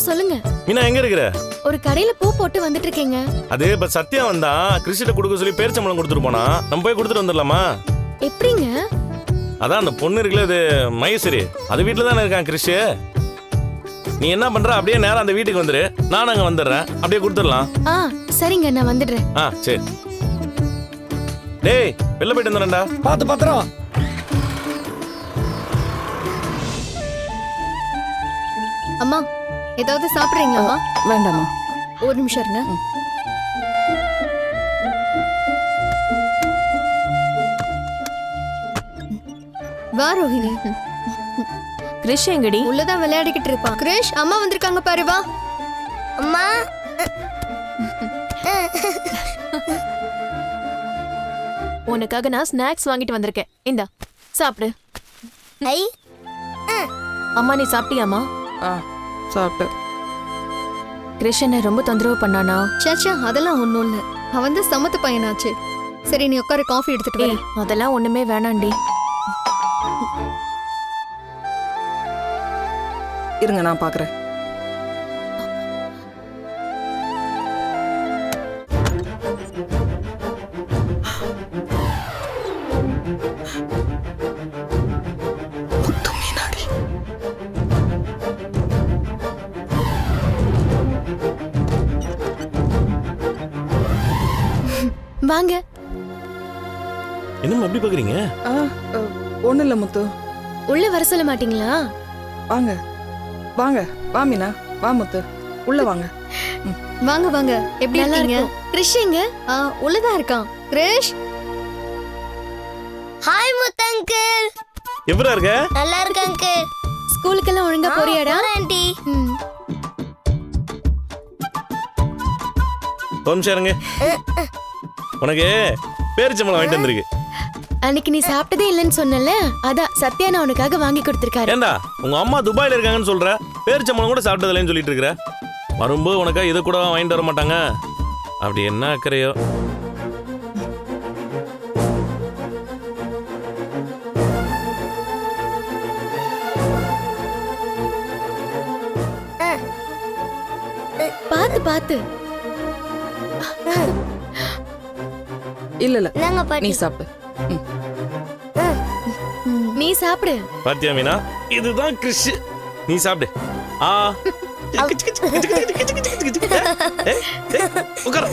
சொல்லுங்க. மீனா எங்க இருக்கிற? ஒரு கடையில பூ போட்டு வந்துட்டு இருக்கேங்க. அது இப்ப சத்யா வந்தா கிறிஸ்ட கொடுக்க சொல்லி பேரிச்சம்பளம் கொடுத்துட்டு போனா, நம்ம போய் கொடுத்துட்டு வந்துடலாமா? எப்படிங்க? அதான் அந்த பொண்ணு இருக்குல்ல, அது மகேஸ்வரி, அது வீட்டுல தானே இருக்கான் கிறிஷ். நீ என்ன பண்ற, அப்படியே நேரம் அந்த வீட்டுக்கு வந்துரு, நான் அங்க வந்துடுறேன், அப்படியே கொடுத்துடலாம். சரிங்க, நான் வந்துடுறேன். சரி. டேய் வெளில போயிட்டு வந்துடுறேன்டா. பாத்து பத்திரம். அம்மா ஏதாவது சாப்பிடுறீங்களாம்மா? வேண்டாமா. ஒரு நிமிஷம் இருங்க. வா ரோஹிணி. கிரிஷ் எங்கடி? உள்ளதான் விளையாடிக்கிட்டு இருப்பான். கிரிஷ், அம்மா வந்திருக்காங்க பாரு, வா. அம்மா உனக்காக நான் ஸ்நாக்ஸ் வாங்கிட்டு வந்திருக்கேன். இந்தா சாப்பிடு. ஐ அம்மா நீ சாப்பிட்டியாமா? சாப்பிட்டு. கிரிஷ் என்ன ரொம்ப தொந்தரவு பண்ணானா? சாச்சா அதெல்லாம் ஒண்ணும் இல்ல, அவன் தான் சமத்து பையனாச்சு. சரி நீ உட்காரு, காஃபி எடுத்துட்டு வா. அதெல்லாம் ஒண்ணுமே வேணாண்டி. இருங்க நான் பாக்குறேன். வாங்க. என்னம்மா எப்படி பாக்குறீங்க? ஒண்ணு இல்ல முத்து. உள்ள வர சொல்ல மாட்டீங்களா? வாங்க வாங்க, வா மீனா, வா முத்து, உள்ள வாங்க. வாங்க வாங்க. எப்படி இருக்கீங்க? கிரிஷ் எங்க? உள்ளதான் இருக்கான். கிரிஷ். ஹாய் முத்து அங்கிள். எப்படிடா இருக்க? நல்லா இருக்க அங்கிள். ஸ்கூலுக்கெல்லாம் ஒழுங்கா போறியாடா? ஆண்டி. கொஞ்சம் இருங்க, உனக்கு பேரிச்சம்பளம் வாங்கிட்டு வந்திருக்கு. அன்னைக்கு நீ சாப்பிட்டதே இல்லைன்னு சொன்னல, அதான் சத்யா நான் உனக்காக வாங்கி கொடுத்திருக்காரு. ஏண்டா உங்க அம்மா துபாயில இருக்காங்கன்னு சொல்ற, பேரிச்சம்பளம் கூட சாப்பிட்டது இல்லைன்னு சொல்லிட்டு இருக்கிற. வரும்போது உனக்கா இதை கூட வாங்கிட்டு வர மாட்டாங்க? அப்படி என்ன அக்கறையோ. பாத்து பாத்து. இல்ல இல்ல நாங்க நீ பாட்டி. சாப்பிடு. நீ சாப்பிடு. பாத்தியா மீனா, இதுதான் கிறிஷ். நீ சாப்பிடு. உட்கார